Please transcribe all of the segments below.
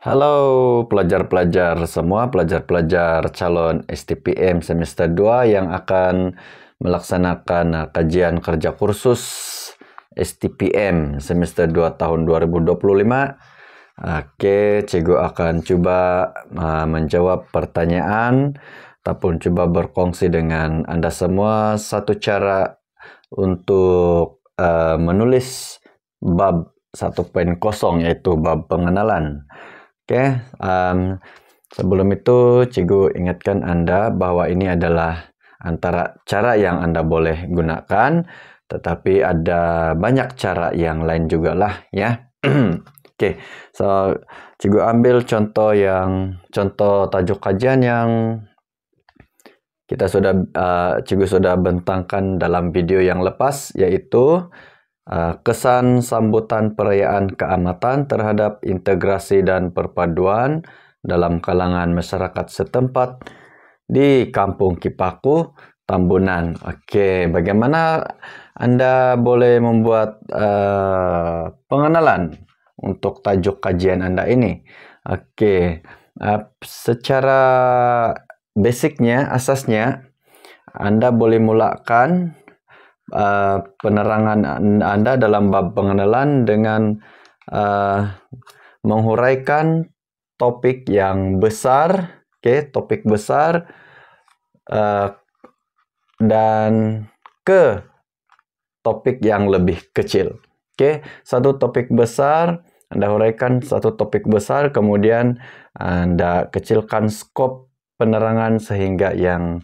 Halo pelajar-pelajar semua, pelajar-pelajar calon STPM semester 2 yang akan melaksanakan kajian kerja kursus STPM semester 2 tahun 2025. Oke, cikgu akan coba menjawab pertanyaan ataupun coba berkongsi dengan Anda semua satu cara untuk menulis bab 1.0 yaitu bab pengenalan. Oke, sebelum itu cikgu ingatkan Anda bahwa ini adalah antara cara yang Anda boleh gunakan, tetapi ada banyak cara yang lain juga lah ya. Oke, so cikgu ambil contoh tajuk kajian yang cikgu sudah bentangkan dalam video yang lepas, yaitu kesan sambutan perayaan keamatan terhadap integrasi dan perpaduan dalam kalangan masyarakat setempat di Kampung Kipaku, Tambunan. Oke, bagaimana Anda boleh membuat pengenalan untuk tajuk kajian Anda ini? Oke, secara basicnya, asasnya, Anda boleh mulakan penerangan Anda dalam bab pengenalan dengan menghuraikan topik yang besar, topik besar dan ke topik yang lebih kecil. Satu topik besar, Anda huraikan satu topik besar, kemudian Anda kecilkan skop penerangan sehingga yang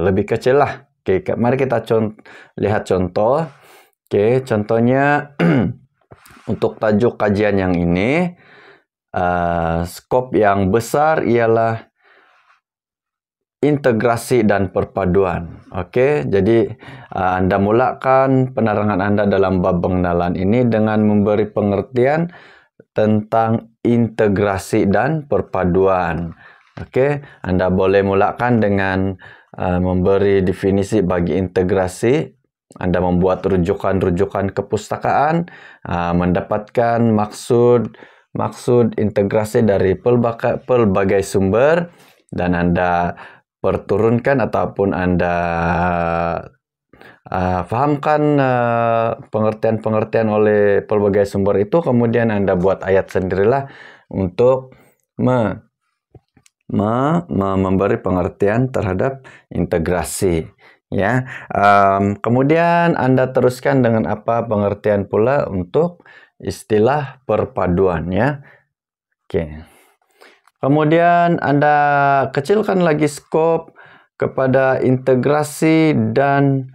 lebih kecil lah. Mari kita lihat contoh. Contohnya untuk tajuk kajian yang ini, skop yang besar ialah integrasi dan perpaduan. Jadi Anda mulakan penerangan Anda dalam bab pengenalan ini dengan memberi pengertian tentang integrasi dan perpaduan. Anda boleh mulakan dengan memberi definisi bagi integrasi. Anda membuat rujukan-rujukan kepustakaan, mendapatkan maksud integrasi dari pelbagai sumber, dan Anda perturunkan ataupun Anda fahamkan pengertian-pengertian oleh pelbagai sumber itu, kemudian Anda buat ayat sendirilah untuk memberi pengertian terhadap integrasi. Kemudian Anda teruskan dengan apa pengertian pula untuk istilah perpaduan Kemudian Anda kecilkan lagi skop kepada integrasi dan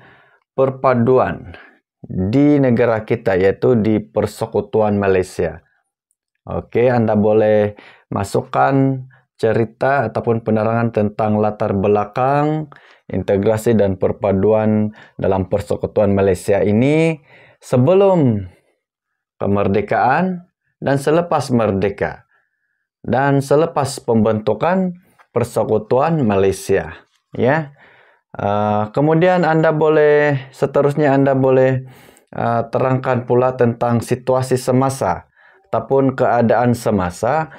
perpaduan di negara kita, yaitu di Persekutuan Malaysia. Anda boleh masukkan cerita ataupun penerangan tentang latar belakang integrasi dan perpaduan dalam Persekutuan Malaysia ini sebelum kemerdekaan dan selepas merdeka dan selepas pembentukan Persekutuan Malaysia. Kemudian seterusnya Anda boleh terangkan pula tentang situasi semasa ataupun keadaan semasa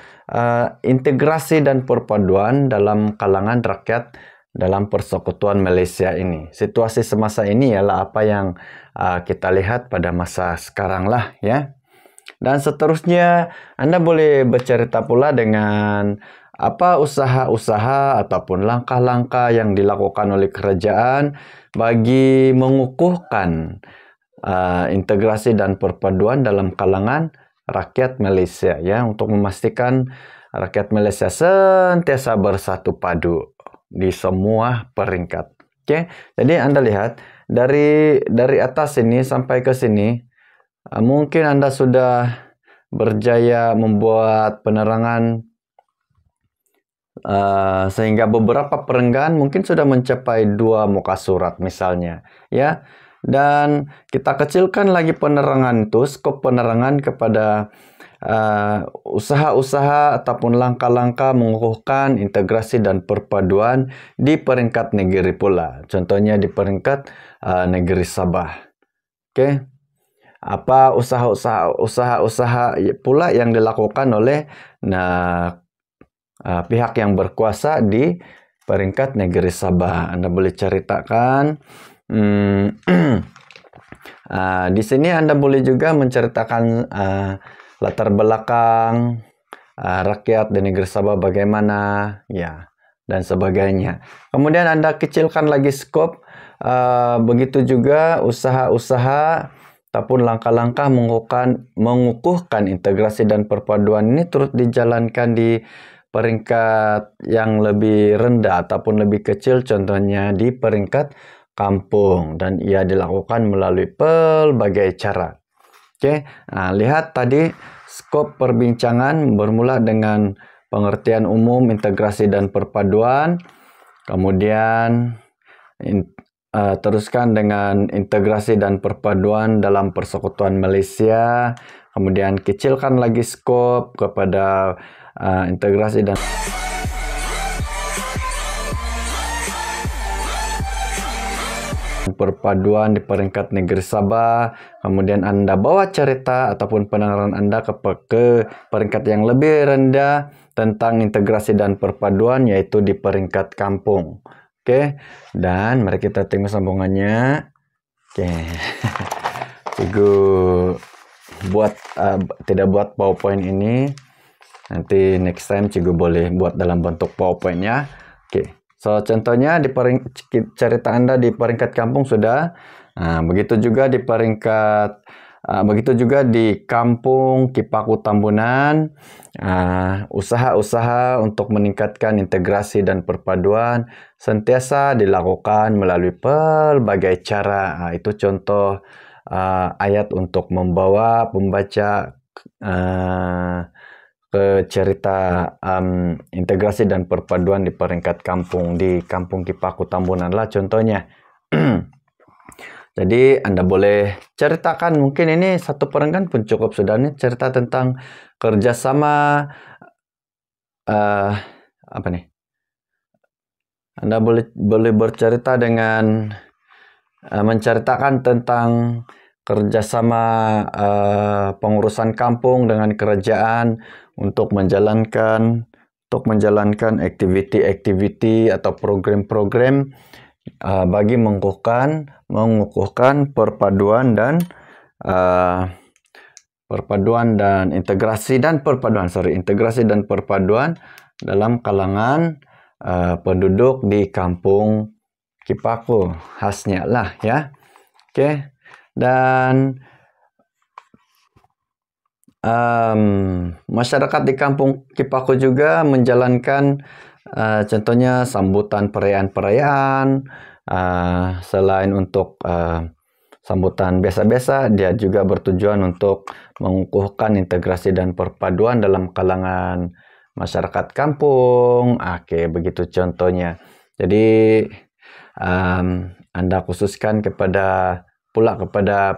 integrasi dan perpaduan dalam kalangan rakyat dalam Persekutuan Malaysia ini. Situasi semasa ini ialah apa yang kita lihat pada masa sekarang lah Dan seterusnya Anda boleh bercerita pula dengan apa usaha-usaha ataupun langkah-langkah yang dilakukan oleh kerajaan bagi mengukuhkan integrasi dan perpaduan dalam kalangan rakyat Malaysia untuk memastikan rakyat Malaysia sentiasa bersatu padu di semua peringkat. Jadi Anda lihat dari atas ini sampai ke sini, mungkin Anda sudah berjaya membuat penerangan sehingga beberapa perenggan mungkin sudah mencapai 2 muka surat misalnya dan kita kecilkan lagi penerangan itu, skop penerangan kepada usaha-usaha ataupun langkah-langkah mengukuhkan integrasi dan perpaduan di peringkat negeri pula. Contohnya di peringkat negeri Sabah. apa usaha pula yang dilakukan oleh pihak yang berkuasa di peringkat negeri Sabah. Anda boleh ceritakan. Di sini Anda boleh juga menceritakan latar belakang rakyat di negeri Sabah bagaimana, ya, dan sebagainya. Kemudian Anda kecilkan lagi skop. Begitu juga usaha-usaha ataupun langkah-langkah mengukuhkan integrasi dan perpaduan ini turut dijalankan di peringkat yang lebih rendah ataupun lebih kecil, contohnya di peringkat kampung, dan ia dilakukan melalui pelbagai cara. Oke, lihat tadi skop perbincangan bermula dengan pengertian umum integrasi dan perpaduan, kemudian teruskan dengan integrasi dan perpaduan dalam Persekutuan Malaysia, kemudian kecilkan lagi skop kepada integrasi dan perpaduan di peringkat negeri Sabah. Kemudian Anda bawa cerita ataupun penerangan Anda ke peringkat yang lebih rendah tentang integrasi dan perpaduan, yaitu di peringkat kampung. Oke, dan mari kita tengok sambungannya. Oke, Cikgu tidak buat PowerPoint ini. Nanti next time Cikgu boleh buat dalam bentuk PowerPoint ya. Oke, so contohnya di cerita Anda di peringkat kampung sudah. Begitu juga di kampung Kipaku Tambunan, usaha-usaha untuk meningkatkan integrasi dan perpaduan sentiasa dilakukan melalui pelbagai cara. Itu contoh ayat untuk membawa pembaca ke cerita integrasi dan perpaduan di peringkat kampung, di kampung Kipaku Tambunan lah contohnya. Jadi Anda boleh ceritakan, mungkin ini satu perenggan pun cukup sudah, nih cerita tentang kerjasama apa nih? Anda boleh bercerita dengan menceritakan tentang kerjasama pengurusan kampung dengan kerajaan untuk menjalankan aktiviti-aktiviti atau program-program bagi mengukuhkan perpaduan dan integrasi dan perpaduan dalam kalangan penduduk di kampung Kipaku khasnya lah ya. Oke, dan masyarakat di kampung Kipaku juga menjalankan contohnya sambutan perayaan-perayaan. Selain untuk sambutan biasa-biasa, dia juga bertujuan untuk mengukuhkan integrasi dan perpaduan dalam kalangan masyarakat kampung. Oke, begitu contohnya. Jadi Anda khususkan kepada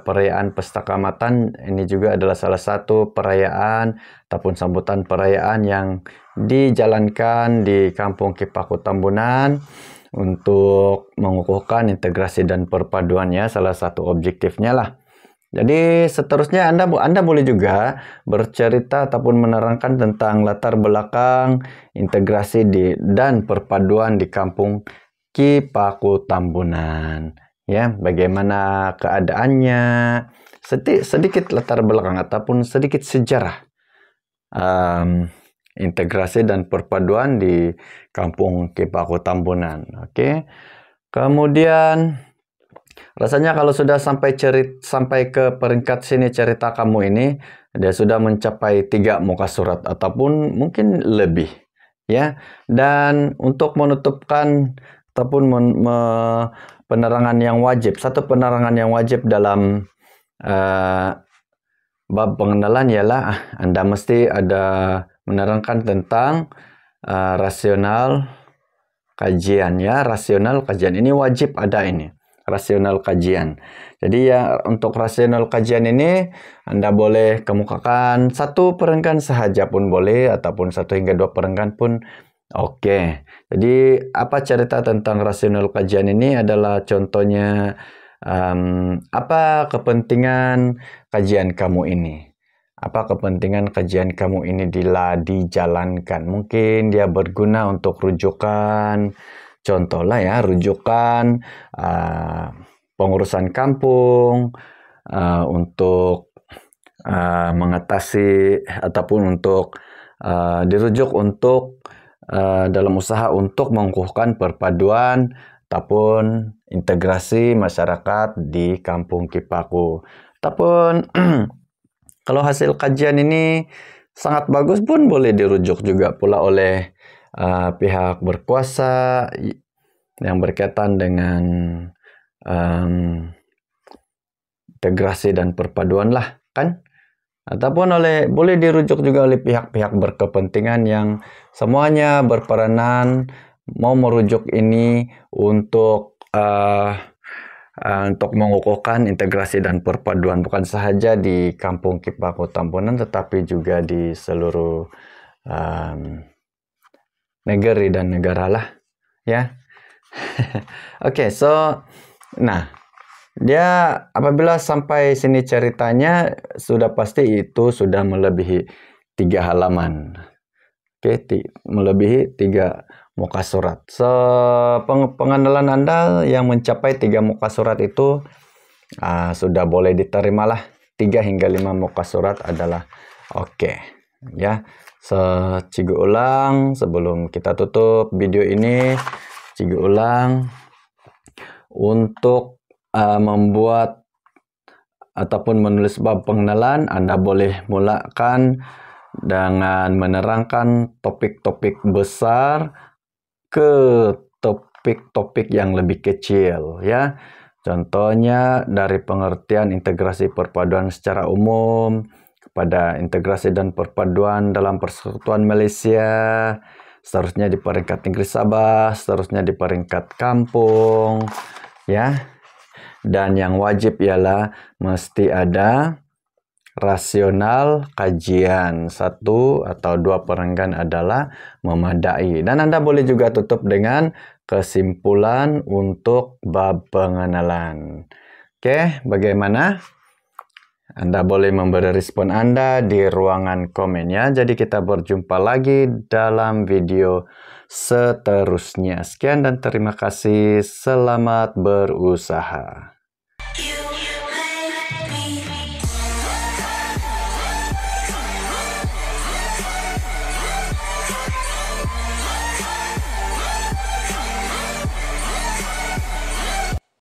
perayaan Pesta Kaamatan. Ini juga adalah salah satu perayaan ataupun sambutan perayaan yang dijalankan di kampung Kipaku Tambunan untuk mengukuhkan integrasi dan perpaduannya, salah satu objektifnya lah. Jadi seterusnya Anda boleh juga bercerita ataupun menerangkan tentang latar belakang integrasi dan perpaduan di kampung Kipaku Tambunan. Ya, bagaimana keadaannya, sedikit latar belakang ataupun sedikit sejarah integrasi dan perpaduan di kampung Kipaku Tambunan. Oke. Kemudian rasanya kalau sudah sampai ke peringkat sini cerita kamu ini, dia sudah mencapai 3 muka surat ataupun mungkin lebih ya. Dan untuk menutupkan ataupun penerangan yang wajib, satu penerangan yang wajib dalam bab pengenalan ialah Anda mesti ada menerangkan tentang rasional kajian ya. Rasional kajian ini wajib ada, ini rasional kajian. Jadi ya, untuk rasional kajian ini Anda boleh kemukakan satu perenggan sahaja pun boleh, ataupun 1 hingga 2 perenggan pun oke. Jadi apa cerita tentang rasional kajian ini adalah contohnya apa kepentingan kajian kamu ini? Apa kepentingan kajian kamu ini dijalankan? Mungkin dia berguna untuk rujukan, contohlah ya, rujukan pengurusan kampung, untuk mengatasi ataupun untuk dirujuk untuk dalam usaha untuk mengukuhkan perpaduan ataupun integrasi masyarakat di kampung Kipaku. Ataupun kalau hasil kajian ini sangat bagus pun boleh dirujuk juga pula oleh pihak berkuasa yang berkaitan dengan integrasi dan perpaduan lah, kan? Ataupun boleh dirujuk juga oleh pihak-pihak berkepentingan yang semuanya berperanan mau merujuk ini untuk mengukuhkan integrasi dan perpaduan, bukan sahaja di Kampung Kipaku Tampunan tetapi juga di seluruh negeri dan negara lah, ya. Oke, nah, dia apabila sampai sini ceritanya sudah pasti itu sudah melebihi 3 halaman. Oke, melebihi 3 muka surat. Pengenalan Anda yang mencapai 3 muka surat itu sudah boleh diterimalah. 3 hingga 5 muka surat adalah oke, ya. Cigu ulang sebelum kita tutup video ini, cigu ulang untuk membuat ataupun menulis bab pengenalan. Anda boleh mulakan dengan menerangkan topik-topik besar ke topik-topik yang lebih kecil, ya. Contohnya dari pengertian integrasi perpaduan secara umum kepada integrasi dan perpaduan dalam Persekutuan Malaysia, seterusnya di peringkat negeri Sabah, seterusnya di peringkat kampung, ya. Dan yang wajib ialah mesti ada rasional kajian. 1 atau 2 perenggan adalah memadai. Dan Anda boleh juga tutup dengan kesimpulan untuk bab pengenalan. Oke, bagaimana? Anda boleh memberi respon Anda di ruangan komen, ya. Jadi kita berjumpa lagi dalam video seterusnya. Sekian dan terima kasih. Selamat berusaha.